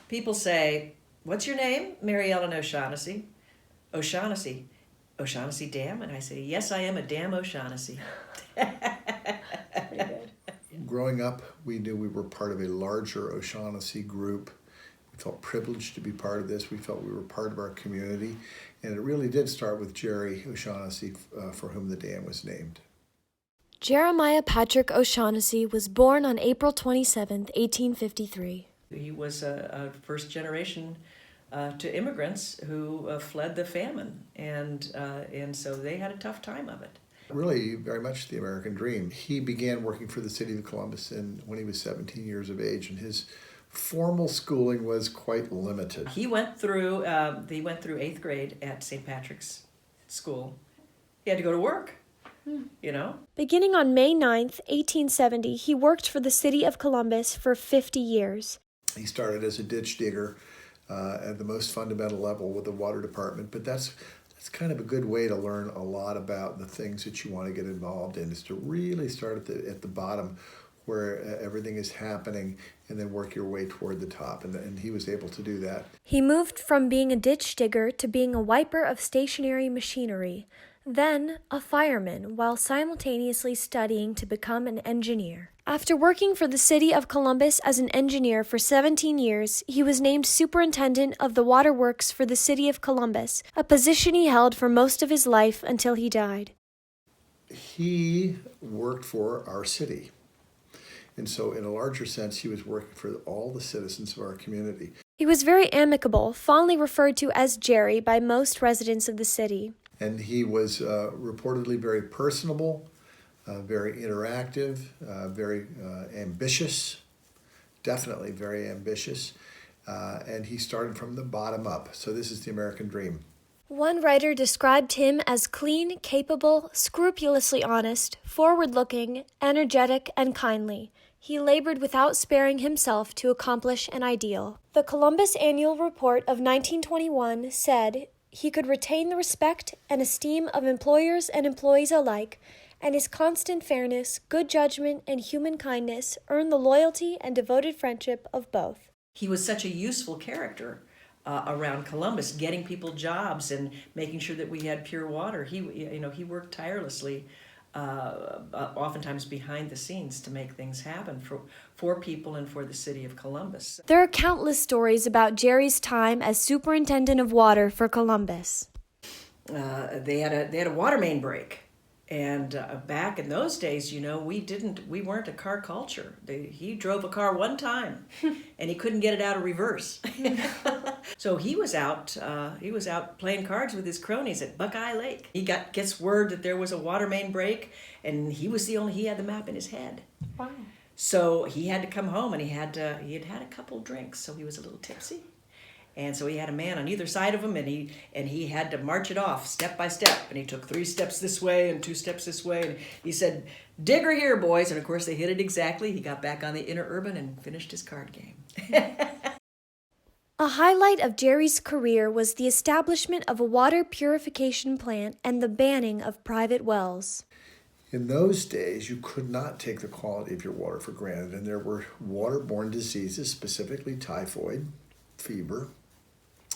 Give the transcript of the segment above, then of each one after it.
People say, "What's your name?" Mary Ellen O'Shaughnessy. O'Shaughnessy. O'Shaughnessy Dam? And I say, "Yes, I am a damn O'Shaughnessy." Pretty good. Growing up, we knew we were part of a larger O'Shaughnessy group. We felt privileged to be part of this. We felt we were part of our community. And it really did start with Jerry O'Shaughnessy, for whom the dam was named. Jeremiah Patrick O'Shaughnessy was born on April 27, 1853. He was a first generation to immigrants who fled the famine, and so they had a tough time of it. Really, very much the American dream. He began working for the city of Columbus when he was 17 years of age, and his formal schooling was quite limited. He went through 8th grade at St. Patrick's School. He had to go to work, you know. Beginning on May 9th, 1870, he worked for the city of Columbus for 50 years. He started as a ditch digger at the most fundamental level with the water department, but that's kind of a good way to learn a lot about the things that you want to get involved in, is to really start at the bottom where everything is happening and then work your way toward the top, and he was able to do that. He moved from being a ditch digger to being a wiper of stationary machinery, then a fireman, while simultaneously studying to become an engineer. After working for the city of Columbus as an engineer for 17 years, he was named superintendent of the waterworks for the city of Columbus, a position he held for most of his life until he died. He worked for our city. And so in a larger sense, he was working for all the citizens of our community. He was very amicable, fondly referred to as Jerry by most residents of the city. And he was reportedly very personable, very interactive, very ambitious, definitely very ambitious. And he started from the bottom up. So this is the American dream. One writer described him as clean, capable, scrupulously honest, forward-looking, energetic, and kindly. He labored without sparing himself to accomplish an ideal. The Columbus Annual Report of 1921 said he could retain the respect and esteem of employers and employees alike, and his constant fairness, good judgment, and human kindness earned the loyalty and devoted friendship of both. He was such a useful character around Columbus, getting people jobs and making sure that we had pure water. He worked tirelessly, oftentimes behind the scenes, to make things happen for people and for the city of Columbus. There are countless stories about Jerry's time as superintendent of water for Columbus. They had a water main break. And back in those days, we weren't a car culture. He drove a car one time, and he couldn't get it out of reverse. So he was out playing cards with his cronies at Buckeye Lake. He gets word that there was a water main break, and he had the map in his head. Wow. So he had to come home, and he had had a couple drinks, so he was a little tipsy. And so he had a man on either side of him, and he had to march it off step by step. And he took 3 steps this way and 2 steps this way. And he said, "Digger here, boys." And of course they hit it exactly. He got back on the interurban and finished his card game. A highlight of Jerry's career was the establishment of a water purification plant and the banning of private wells. In those days, you could not take the quality of your water for granted, and there were waterborne diseases, specifically typhoid, fever,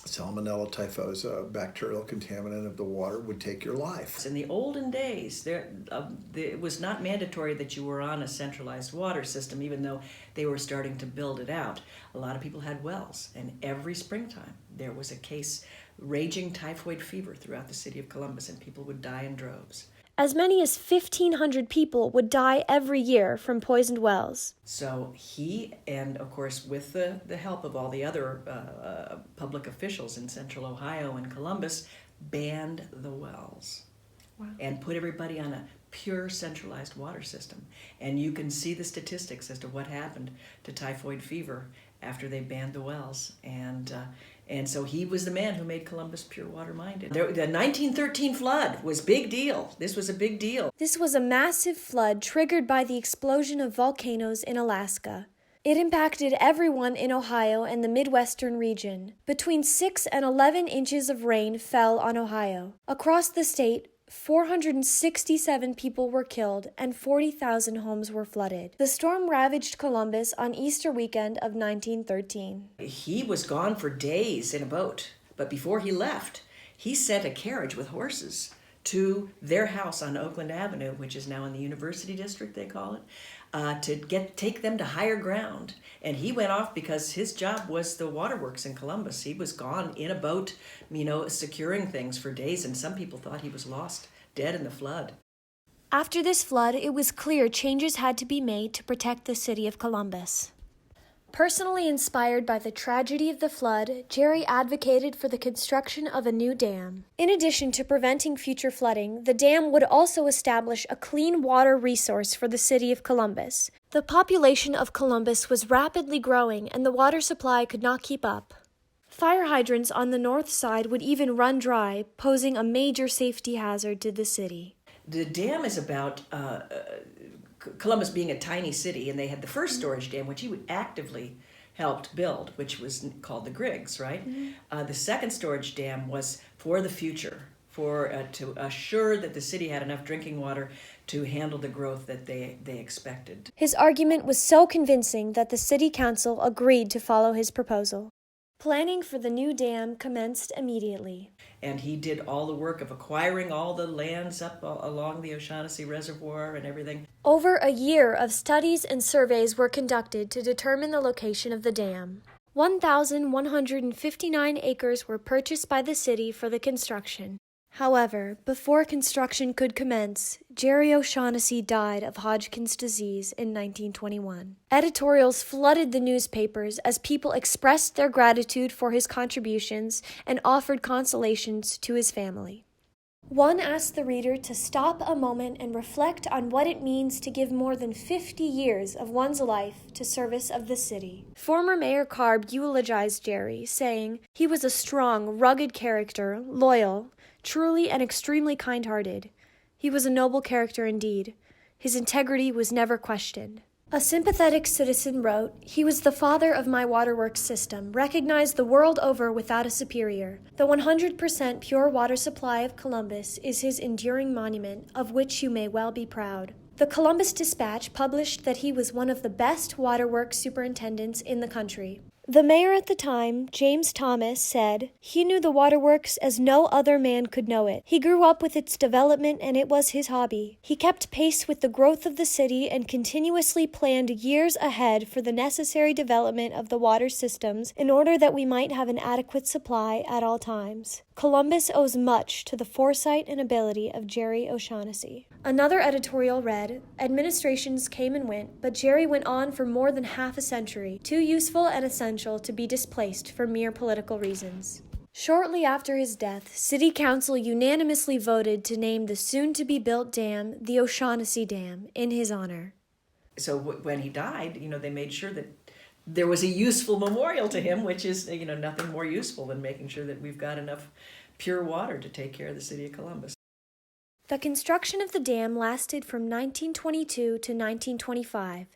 Salmonella typhosa, bacterial contaminant of the water, would take your life. In the olden days, it was not mandatory that you were on a centralized water system, even though they were starting to build it out. A lot of people had wells, and every springtime there was a case, raging typhoid fever throughout the city of Columbus, and people would die in droves. As many as 1,500 people would die every year from poisoned wells. So he, and of course with the help of all the other public officials in central Ohio and Columbus, banned the wells. Wow. And put everybody on a pure centralized water system. And you can see the statistics as to what happened to typhoid fever after they banned the wells. And so he was the man who made Columbus pure water minded. The 1913 flood was big deal. This was a big deal. This was a massive flood triggered by the explosion of volcanoes in Alaska. It impacted everyone in Ohio and the Midwestern region. Between 6 and 11 inches of rain fell on Ohio. Across the state, 467 people were killed and 40,000 homes were flooded. The storm ravaged Columbus on Easter weekend of 1913. He was gone for days in a boat, but before he left, he sent a carriage with horses to their house on Oakland Avenue, which is now in the University District, they call it, to take them to higher ground. And he went off because his job was the waterworks in Columbus. He was gone in a boat, securing things for days, and some people thought he was lost, dead in the flood. After this flood, it was clear changes had to be made to protect the city of Columbus. Personally inspired by the tragedy of the flood, Jerry advocated for the construction of a new dam. In addition to preventing future flooding, the dam would also establish a clean water resource for the city of Columbus. The population of Columbus was rapidly growing, and the water supply could not keep up. Fire hydrants on the north side would even run dry, posing a major safety hazard to the city. The dam is about Columbus being a tiny city, and they had the first storage dam, which he actively helped build, which was called the Griggs, right? The second storage dam was for the future, to assure that the city had enough drinking water to handle the growth that they expected. His argument was so convincing that the city council agreed to follow his proposal. Planning for the new dam commenced immediately. And he did all the work of acquiring all the lands up along the O'Shaughnessy Reservoir and everything. Over a year of studies and surveys were conducted to determine the location of the dam. 1,159 acres were purchased by the city for the construction. However, before construction could commence, Jerry O'Shaughnessy died of Hodgkin's disease in 1921. Editorials flooded the newspapers as people expressed their gratitude for his contributions and offered consolations to his family. One asked the reader to stop a moment and reflect on what it means to give more than 50 years of one's life to service of the city. Former Mayor Karb eulogized Jerry, saying, "He was a strong, rugged character, loyal, truly and extremely kind-hearted. He was a noble character indeed. His integrity was never questioned." A sympathetic citizen wrote, "He was the father of my waterworks system, recognized the world over without a superior. The 100% pure water supply of Columbus is his enduring monument, of which you may well be proud." The Columbus Dispatch published that he was one of the best waterworks superintendents in the country. The mayor at the time, James Thomas, said, "He knew the waterworks as no other man could know it. He grew up with its development and it was his hobby. He kept pace with the growth of the city and continuously planned years ahead for the necessary development of the water systems in order that we might have an adequate supply at all times. Columbus owes much to the foresight and ability of Jerry O'Shaughnessy." Another editorial read, "Administrations came and went, but Jerry went on for more than half a century, too useful and essential to be displaced for mere political reasons." Shortly after his death, City Council unanimously voted to name the soon-to-be-built dam the O'Shaughnessy Dam in his honor. So when he died, they made sure that there was a useful memorial to him, which is, nothing more useful than making sure that we've got enough pure water to take care of the city of Columbus. The construction of the dam lasted from 1922 to 1925.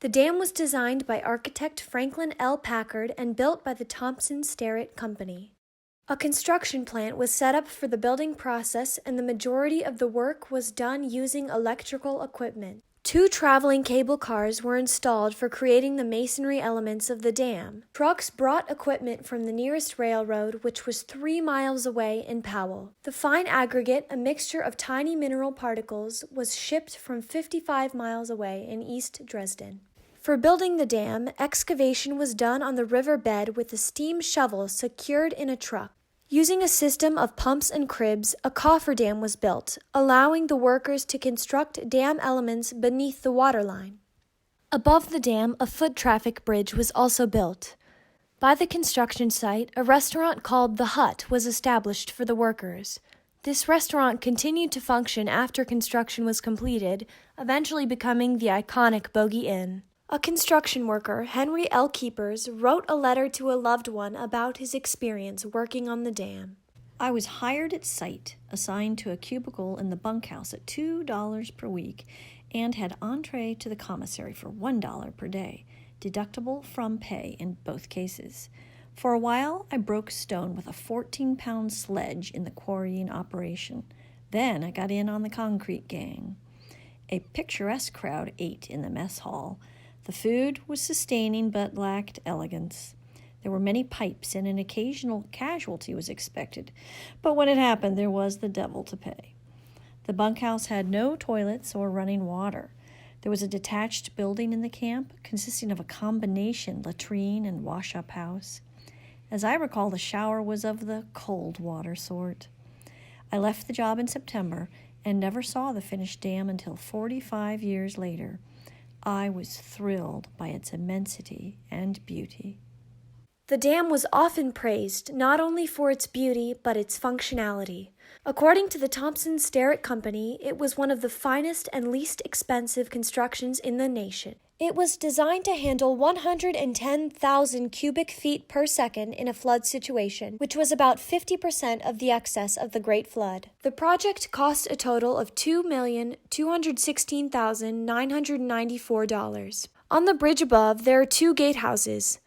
The dam was designed by architect Franklin L. Packard and built by the Thompson Starrett Company. A construction plant was set up for the building process, and the majority of the work was done using electrical equipment. 2 traveling cable cars were installed for creating the masonry elements of the dam. Trucks brought equipment from the nearest railroad, which was 3 miles away in Powell. The fine aggregate, a mixture of tiny mineral particles, was shipped from 55 miles away in East Dresden. For building the dam, excavation was done on the riverbed with a steam shovel secured in a truck. Using a system of pumps and cribs, a cofferdam was built, allowing the workers to construct dam elements beneath the waterline. Above the dam, a foot traffic bridge was also built. By the construction site, a restaurant called The Hut was established for the workers. This restaurant continued to function after construction was completed, eventually becoming the iconic Bogey Inn. A construction worker, Henry L. Keepers, wrote a letter to a loved one about his experience working on the dam. "I was hired at site, assigned to a cubicle in the bunkhouse at $2 per week, and had entree to the commissary for $1 per day, deductible from pay in both cases. For a while, I broke stone with a 14-pound sledge in the quarrying operation. Then I got in on the concrete gang. A picturesque crowd ate in the mess hall. The food was sustaining but lacked elegance. There were many pipes and an occasional casualty was expected, but when it happened there was the devil to pay. The bunkhouse had no toilets or running water. There was a detached building in the camp consisting of a combination latrine and wash-up house. As I recall, the shower was of the cold water sort. I left the job in September and never saw the finished dam until 45 years later. I was thrilled by its immensity and beauty. The dam was often praised not only for its beauty but its functionality. According to the Thompson Sterrett Company, it was one of the finest and least expensive constructions in the nation. It was designed to handle 110,000 cubic feet per second in a flood situation, which was about 50% of the excess of the Great Flood. The project cost a total of $2,216,994. On the bridge above, there are two gatehouses.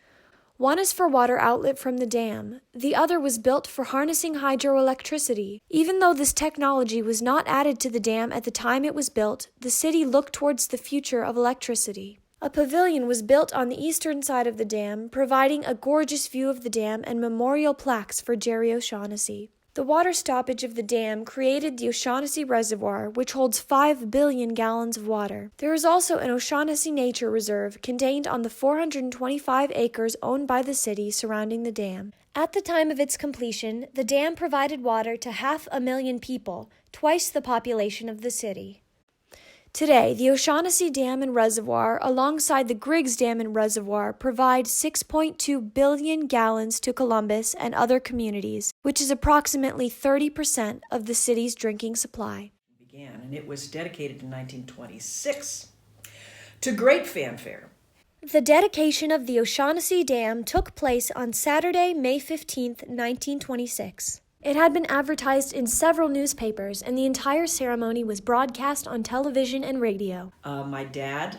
One is for water outlet from the dam. The other was built for harnessing hydroelectricity. Even though this technology was not added to the dam at the time it was built, the city looked towards the future of electricity. A pavilion was built on the eastern side of the dam, providing a gorgeous view of the dam and memorial plaques for Jerry O'Shaughnessy. The water stoppage of the dam created the O'Shaughnessy Reservoir, which holds 5 billion gallons of water. There is also an O'Shaughnessy Nature Reserve contained on the 425 acres owned by the city surrounding the dam. At the time of its completion, the dam provided water to 500,000 people, twice the population of the city. Today, the O'Shaughnessy Dam and Reservoir, alongside the Griggs Dam and Reservoir, provide 6.2 billion gallons to Columbus and other communities, which is approximately 30% of the city's drinking supply. And it was dedicated in 1926 to great fanfare. The dedication of the O'Shaughnessy Dam took place on Saturday, May 15, 1926. It had been advertised in several newspapers, and the entire ceremony was broadcast on television and radio. My dad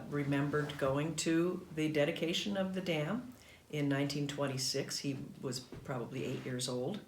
remembered going to the dedication of the dam in 1926. He was probably 8 years old,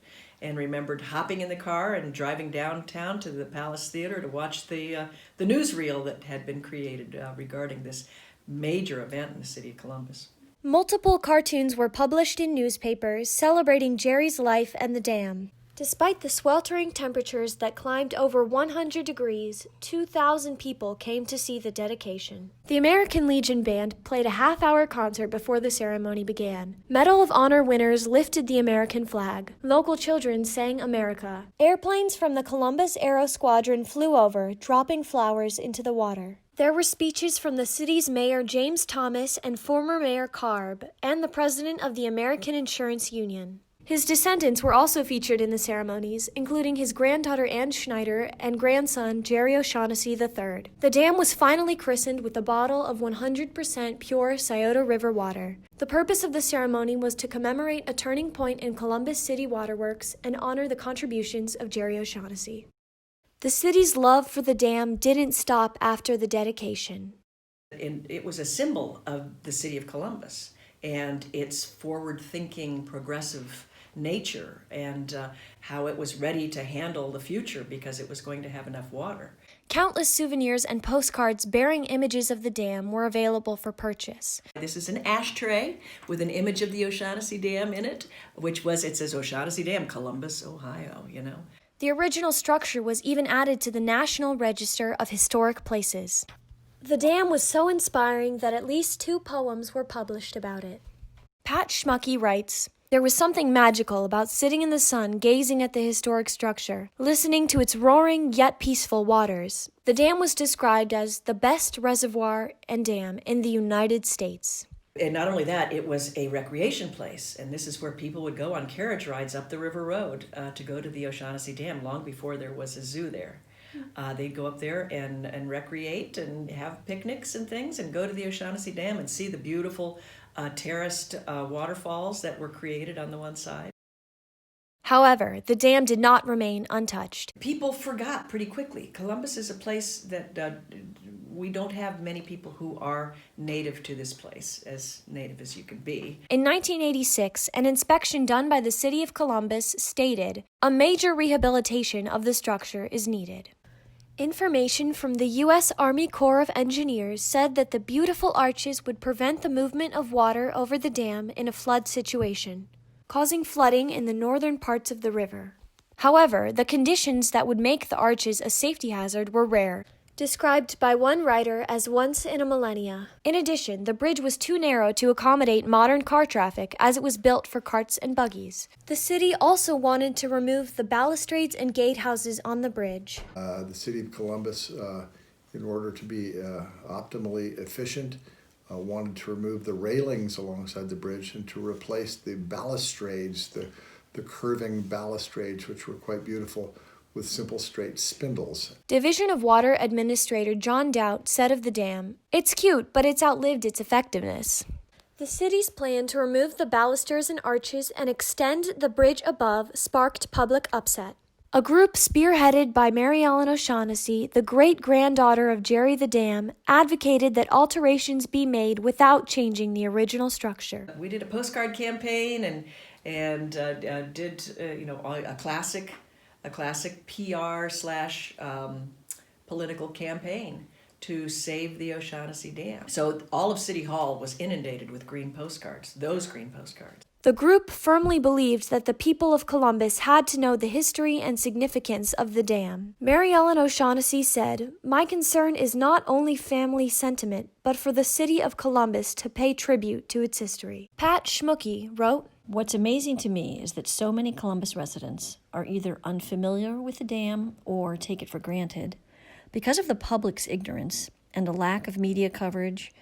and remembered hopping in the car and driving downtown to the Palace Theater to watch the newsreel that had been created regarding this major event in the city of Columbus. Multiple cartoons were published in newspapers celebrating Jerry's life and the dam. Despite the sweltering temperatures that climbed over 100 degrees, 2,000 people came to see the dedication. The American Legion Band played a half-hour concert before the ceremony began. Medal of Honor winners lifted the American flag. Local children sang America. Airplanes from the Columbus Aero Squadron flew over, dropping flowers into the water. There were speeches from the city's mayor, James Thomas, and former mayor Carb, and the president of the American Insurance Union. His descendants were also featured in the ceremonies, including his granddaughter Ann Schneider and grandson Jerry O'Shaughnessy III. The dam was finally christened with a bottle of 100% pure Scioto River water. The purpose of the ceremony was to commemorate a turning point in Columbus City Waterworks and honor the contributions of Jerry O'Shaughnessy. The city's love for the dam didn't stop after the dedication. It was a symbol of the city of Columbus and its forward-thinking, progressive nature, and how it was ready to handle the future because it was going to have enough water. Countless souvenirs and postcards bearing images of the dam were available for purchase. This is an ashtray with an image of the O'Shaughnessy Dam in it, it says O'Shaughnessy Dam, Columbus, Ohio, The original structure was even added to the National Register of Historic Places. The dam was so inspiring that at least 2 poems were published about it. Pat Schmucky writes, "There was something magical about sitting in the sun gazing at the historic structure, listening to its roaring yet peaceful waters. The dam was described as the best reservoir and dam in the United States." And not only that, it was a recreation place, and this is where people would go on carriage rides up the river road to go to the O'Shaughnessy Dam long before there was a zoo there. They'd go up there and recreate and have picnics and things and go to the O'Shaughnessy Dam and see the beautiful terraced waterfalls that were created on the one side. However, the dam did not remain untouched. People forgot pretty quickly. Columbus is a place that we don't have many people who are native to this place, as native as you can be. In 1986, an inspection done by the City of Columbus stated, "A major rehabilitation of the structure is needed." Information from the U.S. Army Corps of Engineers said that the beautiful arches would prevent the movement of water over the dam in a flood situation, causing flooding in the northern parts of the river. However, the conditions that would make the arches a safety hazard were rare, described by one writer as once in a millennia. In addition, the bridge was too narrow to accommodate modern car traffic as it was built for carts and buggies. The city also wanted to remove the balustrades and gatehouses on the bridge. The City of Columbus, in order to be optimally efficient, wanted to remove the railings alongside the bridge and to replace the balustrades, the curving balustrades, which were quite beautiful, with simple straight spindles. Division of Water Administrator John Doubt said of the dam, "It's cute, but it's outlived its effectiveness." The city's plan to remove the balusters and arches and extend the bridge above sparked public upset. A group spearheaded by Mary Ellen O'Shaughnessy, the great-granddaughter of Jerry the Dam, advocated that alterations be made without changing the original structure. We did a postcard campaign and did a classic PR / political campaign to save the O'Shaughnessy Dam. So all of City Hall was inundated with green postcards, those green postcards. The group firmly believed that the people of Columbus had to know the history and significance of the dam. Mary Ellen O'Shaughnessy said, "My concern is not only family sentiment, but for the city of Columbus to pay tribute to its history." Pat Schmucke wrote, What's amazing to me is that so many Columbus residents are either unfamiliar with the dam or take it for granted. Because of the public's ignorance and a lack of media coverage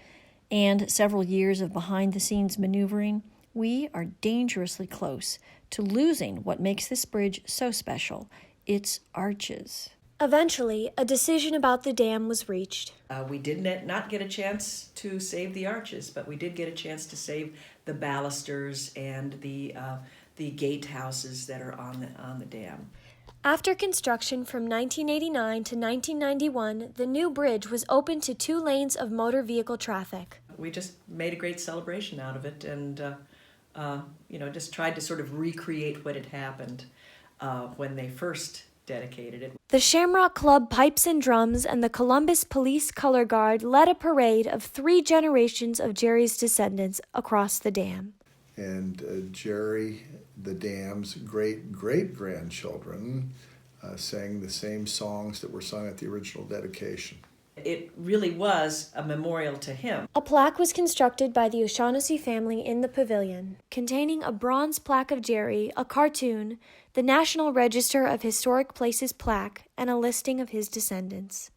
and several years of behind-the-scenes maneuvering, we are dangerously close to losing what makes this bridge so special, its arches. Eventually, a decision about the dam was reached. We did not get a chance to save the arches, but we did get a chance to save the balusters and the gatehouses that are on the dam. After construction from 1989 to 1991, the new bridge was open to 2 lanes of motor vehicle traffic. We just made a great celebration out of it and just tried to sort of recreate what had happened when they first dedicated it. The Shamrock Club Pipes and Drums and the Columbus Police Color Guard led a parade of 3 generations of Jerry's descendants across the dam. And Jerry, the dam's great-great-grandchildren, sang the same songs that were sung at the original dedication. It really was a memorial to him. A plaque was constructed by the O'Shaughnessy family in the pavilion, containing a bronze plaque of Jerry, a cartoon, the National Register of Historic Places plaque, and a listing of his descendants.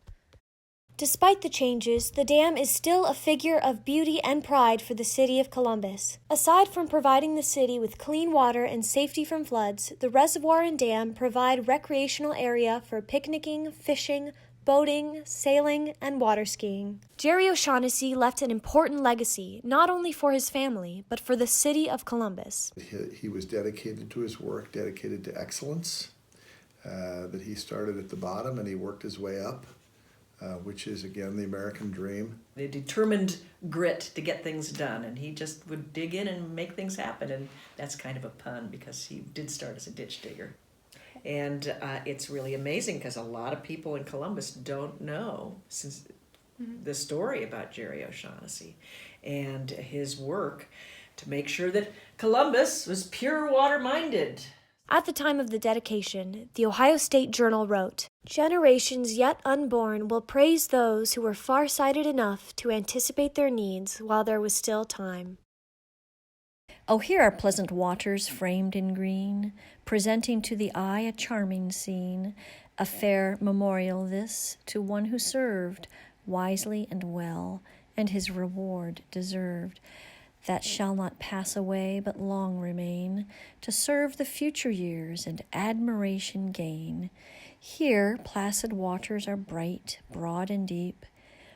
Despite the changes, the dam is still a figure of beauty and pride for the city of Columbus. Aside from providing the city with clean water and safety from floods, the reservoir and dam provide recreational area for picnicking, fishing, boating, sailing, and water skiing. Jerry O'Shaughnessy left an important legacy, not only for his family, but for the city of Columbus. He was dedicated to his work, dedicated to excellence, that he started at the bottom and he worked his way up, which is, again, the American dream. The determined grit to get things done, and he just would dig in and make things happen, and that's kind of a pun because he did start as a ditch digger. And it's really amazing because a lot of people in Columbus don't know the story about Jerry O'Shaughnessy and his work to make sure that Columbus was pure water-minded. At the time of the dedication, the Ohio State Journal wrote, "Generations yet unborn will praise those who were far-sighted enough to anticipate their needs while there was still time." Oh, here are pleasant waters framed in green, presenting to the eye a charming scene, a fair memorial this to one who served wisely and well, and his reward deserved, that shall not pass away but long remain, to serve the future years and admiration gain. Here placid waters are bright, broad, and deep,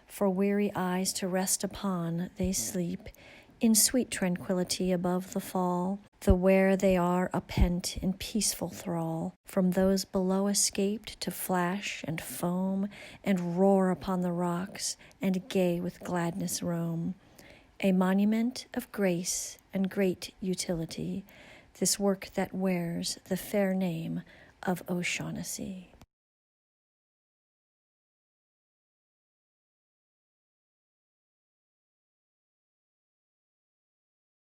for weary eyes to rest upon they sleep. In sweet tranquillity above the fall, the where they are apent in peaceful thrall, from those below escaped to flash and foam, and roar upon the rocks, and gay with gladness roam. A monument of grace and great utility, this work that wears the fair name of O'Shaughnessy.